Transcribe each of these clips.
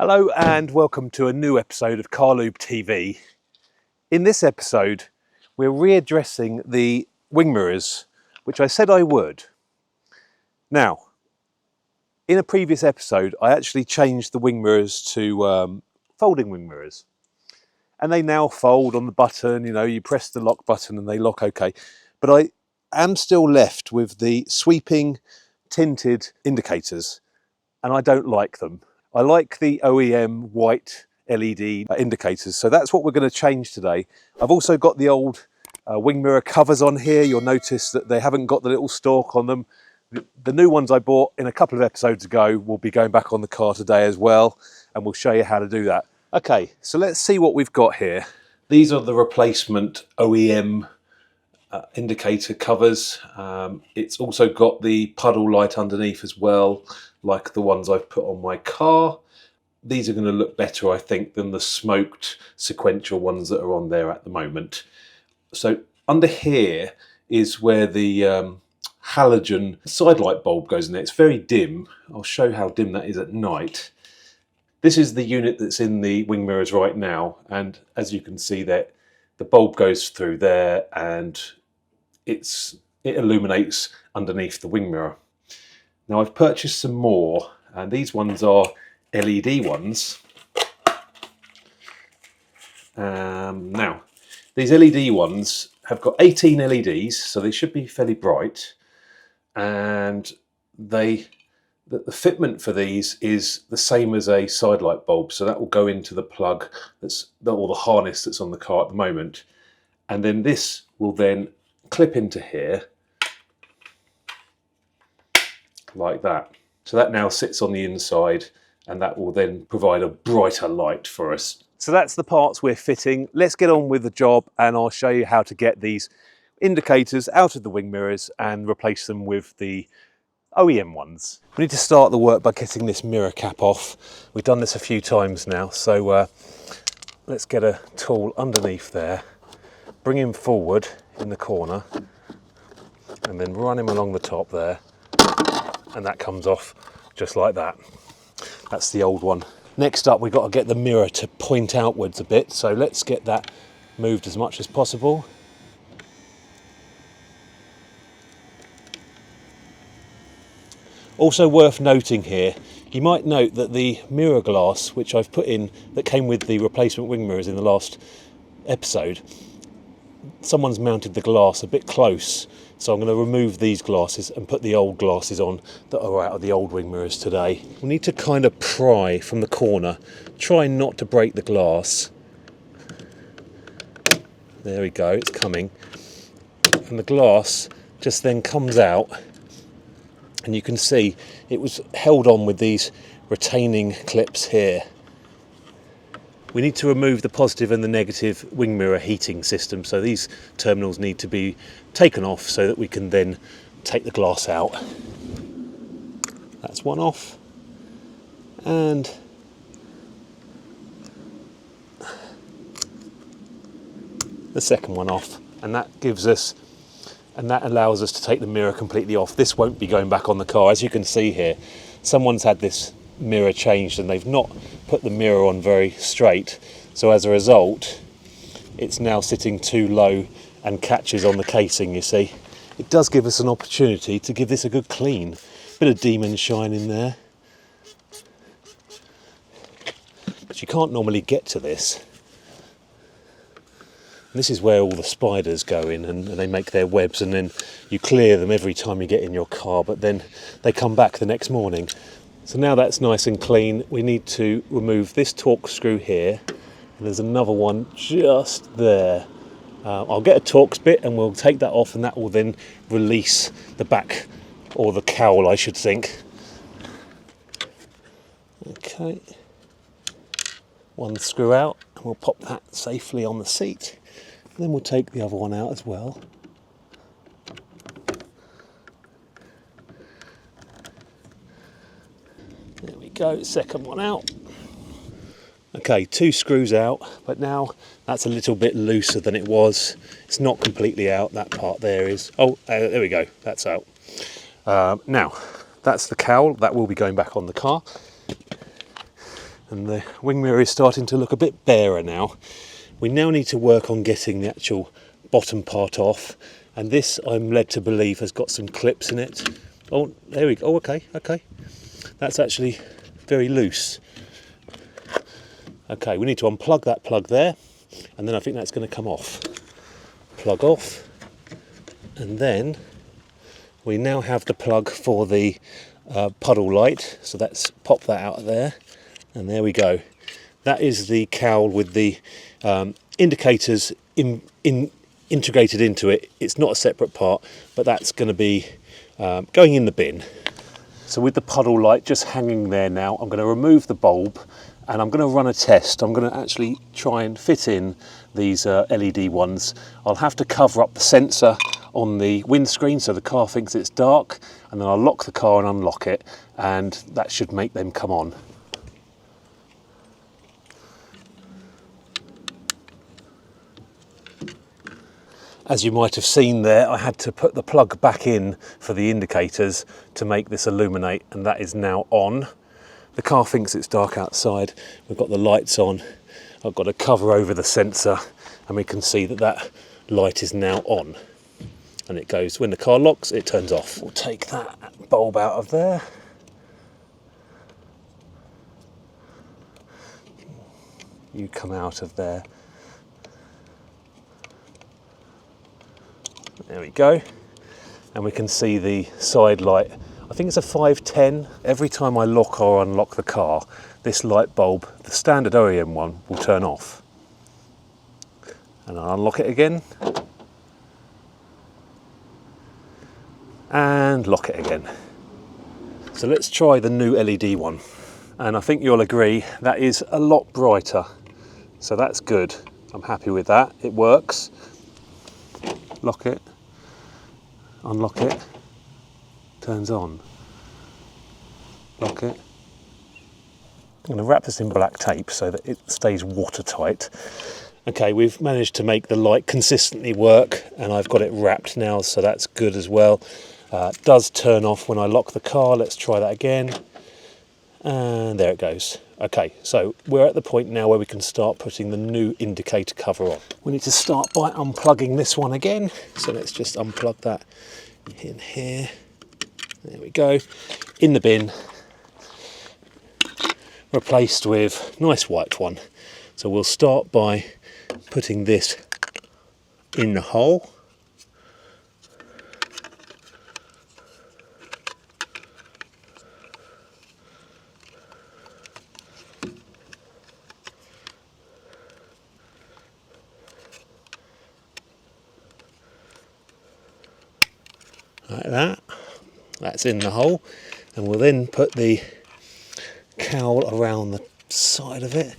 Hello and welcome to a new episode of Carlubetv. In this episode, we're readdressing the wing mirrors, which I said I would. Now, in a previous episode, I actually changed the wing mirrors to folding wing mirrors. And they now fold on the button, you press the lock button and they lock okay. But I am still left with the sweeping tinted indicators, and I don't like them. I like the OEM white LED indicators, so that's what we're going to change today. I've also got the old wing mirror covers on here. You'll notice that they haven't got the little stalk on them. The new ones I bought in a couple of episodes ago will be going back on the car today as well, and we'll show you how to do that. Okay, so let's see what we've got here. These are the replacement OEM indicator covers. It's also got the puddle light underneath as well, like the ones I've put on my car. These are going to look better, I think, than the smoked sequential ones that are on there at the moment. So under here is where the halogen side light bulb goes in there. It's very dim. I'll show how dim that is at night. This is the unit that's in the wing mirrors right now, and as you can see there, the bulb goes through there and it illuminates underneath the wing mirror. Now I've purchased some more, and these ones are LED ones. Now, these LED ones have got 18 LEDs, so they should be fairly bright, and the fitment for these is the same as a side light bulb, so that will go into the plug or the harness that's on the car at the moment, and then this will then clip into here like that. So that now sits on the inside, and that will then provide a brighter light for us. So that's the parts we're fitting. Let's get on with the job, and I'll show you how to get these indicators out of the wing mirrors and replace them with the OEM ones. We need to start the work by getting this mirror cap off. We've done this a few times now, so let's get a tool underneath there, bring him forward in the corner, and then run him along the top there, and that comes off just like that. That's the old one. Next up, we've got to get the mirror to point outwards a bit, so let's get that moved as much as possible. Also worth noting here, you might note that the mirror glass, which I've put in, that came with the replacement wing mirrors in the last episode, someone's mounted the glass a bit close, so I'm going to remove these glasses and put the old glasses on that are out of the old wing mirrors today. We need to kind of pry from the corner, try not to break the glass. There we go, it's coming. And the glass just then comes out, and you can see it was held on with these retaining clips here. We need to remove the positive and the negative wing mirror heating system, so these terminals need to be taken off so that we can then take the glass out. That's one off, and the second one off, and that allows us to take the mirror completely off. This won't be going back on the car. As you can see here, someone's had this mirror changed and they've not put the mirror on very straight, so as a result it's now sitting too low and catches on the casing. You see, it does give us an opportunity to give this a good clean. Bit of demon shine in there, but you can't normally get to this. This is where all the spiders go in, and they make their webs, and then you clear them every time you get in your car, but then they come back the next morning. So now that's nice and clean, we need to remove this Torx screw here, and there's another one just there. I'll get a Torx bit and we'll take that off, and that will then release the back, or the cowl I should think. Okay, one screw out, and we'll pop that safely on the seat. And then we'll take the other one out as well. There we go, second one out. Okay, two screws out, but now that's a little bit looser than it was. It's not completely out, that part there is. Oh, there we go, that's out. Now, that's the cowl, that will be going back on the car. and the wing mirror is starting to look a bit barer now. We now need to work on getting the actual bottom part off, and this I'm led to believe has got some clips in it. Oh, there we go. Oh, okay. That's actually very loose. Okay, we need to unplug that plug there, and then I think that's going to come off. Plug off, and then we now have the plug for the puddle light, so let's pop that out of there, and there we go. That is the cowl with the indicators integrated into it. It's not a separate part, but that's going to be going in the bin. So with the puddle light just hanging there now, I'm going to remove the bulb and I'm going to run a test. I'm going to actually try and fit in these LED ones. I'll have to cover up the sensor on the windscreen so the car thinks it's dark, and then I'll lock the car and unlock it, and that should make them come on. As you might have seen there, I had to put the plug back in for the indicators to make this illuminate, and that is now on. The car thinks it's dark outside. We've got the lights on. I've got to cover over the sensor, and we can see that that light is now on. And it goes, when the car locks, it turns off. We'll take that bulb out of there. You come out of there. There we go, and we can see the side light. I think it's a 510. Every time I lock or unlock the car, this light bulb, the standard OEM one, will turn off. And I'll unlock it again, and lock it again. So let's try the new LED one, and I think you'll agree that is a lot brighter, so that's good. I'm happy with that. It works. Lock it, unlock it, turns on. Lock it. I'm going to wrap this in black tape so that it stays watertight. Okay, we've managed to make the light consistently work, and I've got it wrapped now, so that's good as well. It does turn off when I lock the car. Let's try that again. And there it goes. Okay, so we're at the point now where we can start putting the new indicator cover on. We need to start by unplugging this one again. So let's just unplug that in here. There we go. In the bin. Replaced with nice white one. So we'll start by putting this in the hole. Like that. That's in the hole, and we'll then put the cowl around the side of it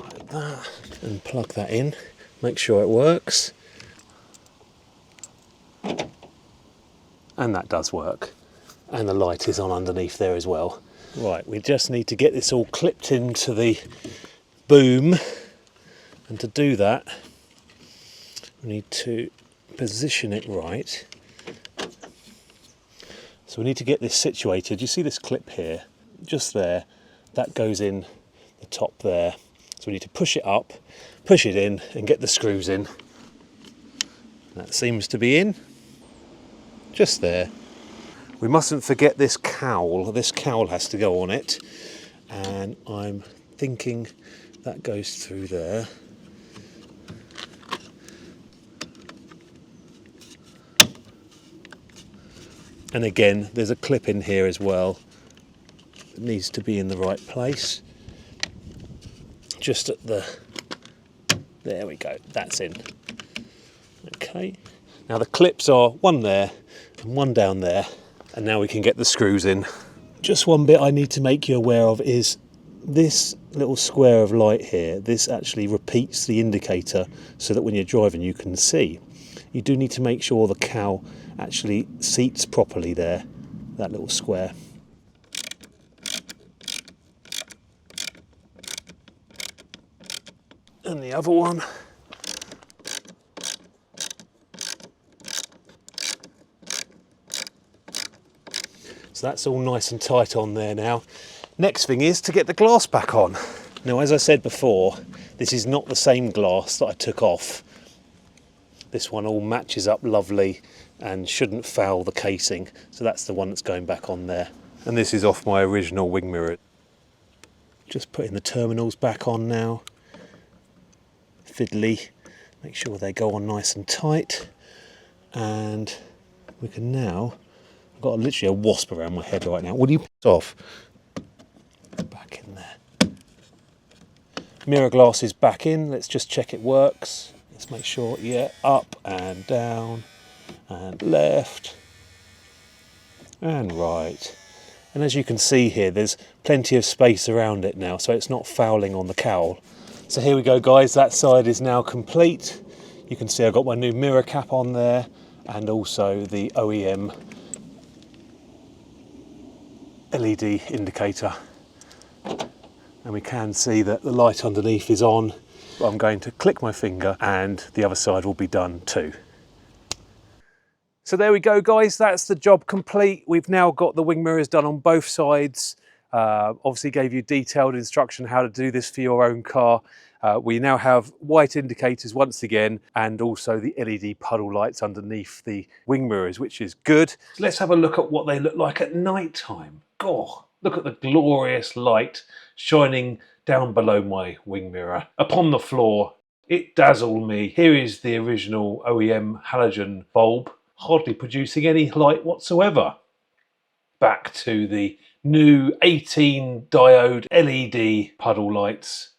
like that and plug that in. Make sure it works, and that does work, and the light is on underneath there as well. Right, we just need to get this all clipped into the boom, and to do that we need to position it right. So we need to get this situated. You see this clip here, just there, that goes in the top there. So we need to push it up, push it in, and get the screws in. That seems to be in, just there. We mustn't forget this cowl. This cowl has to go on it, and I'm thinking that goes through there. And again, there's a clip in here as well. It needs to be in the right place. Just at the, there we go, that's in. Okay, now the clips are one there and one down there, and now we can get the screws in. Just one bit I need to make you aware of is this little square of light here. This actually repeats the indicator so that when you're driving you can see. You do need to make sure the cowl actually seats properly there, that little square. And the other one. So that's all nice and tight on there now. Next thing is to get the glass back on. Now, as I said before, this is not the same glass that I took off. This one all matches up lovely and shouldn't foul the casing. So that's the one that's going back on there. And this is off my original wing mirror. Just putting the terminals back on now. Fiddly. Make sure they go on nice and tight. And we can now... I've got literally a wasp around my head right now. Will you put it off? Back in there. Mirror glass is back in. Let's just check it works. Let's make sure, yeah, up and down and left and right. And as you can see here, there's plenty of space around it now, so it's not fouling on the cowl. So here we go, guys. That side is now complete. You can see I've got my new mirror cap on there and also the OEM LED indicator. And we can see that the light underneath is on. I'm going to click my finger and the other side will be done too. So there we go, guys, that's the job complete. We've now got the wing mirrors done on both sides. Obviously gave you detailed instruction how to do this for your own car. We now have white indicators once again and also the LED puddle lights underneath the wing mirrors, which is good. Let's have a look at what they look like at night time. God, look at the glorious light shining down below my wing mirror upon the floor. It dazzled me. Here is the original OEM halogen bulb, hardly producing any light whatsoever. Back to the new 18 diode LED puddle lights.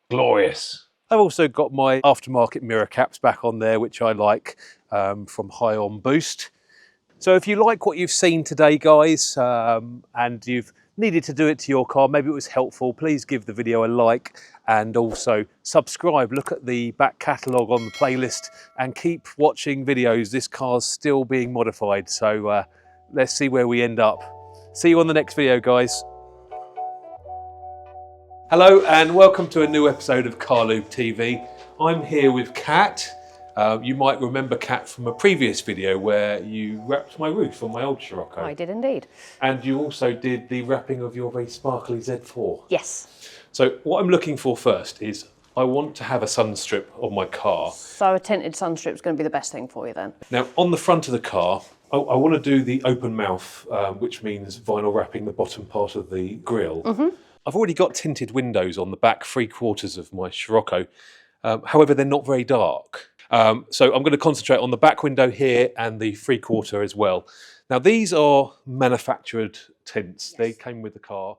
Glorious. I've also got my aftermarket mirror caps back on there, which I like, from High On Boost. So if you like what you've seen today, guys, and you've needed to do it to your car, maybe it was helpful, please give the video a like and also subscribe. Look at the back catalogue on the playlist and keep watching videos. This car's still being modified, so let's see where we end up. See you on the next video, guys. Hello and welcome to a new episode of Carlubetv. I'm here with Kat. You might remember Kat from a previous video where you wrapped my roof on my old Scirocco. I did indeed. And you also did the wrapping of your very sparkly Z4. Yes. So what I'm looking for first is I want to have a sun strip on my car. So a tinted sun strip is going to be the best thing for you then. Now on the front of the car, I want to do the open mouth, which means vinyl wrapping the bottom part of the grille. I've already got tinted windows on the back 3/4 of my Scirocco. However, they're not very dark. So I'm going to concentrate on the back window here and the 3/4 as well. Now these are manufactured tints. Yes. They came with the car.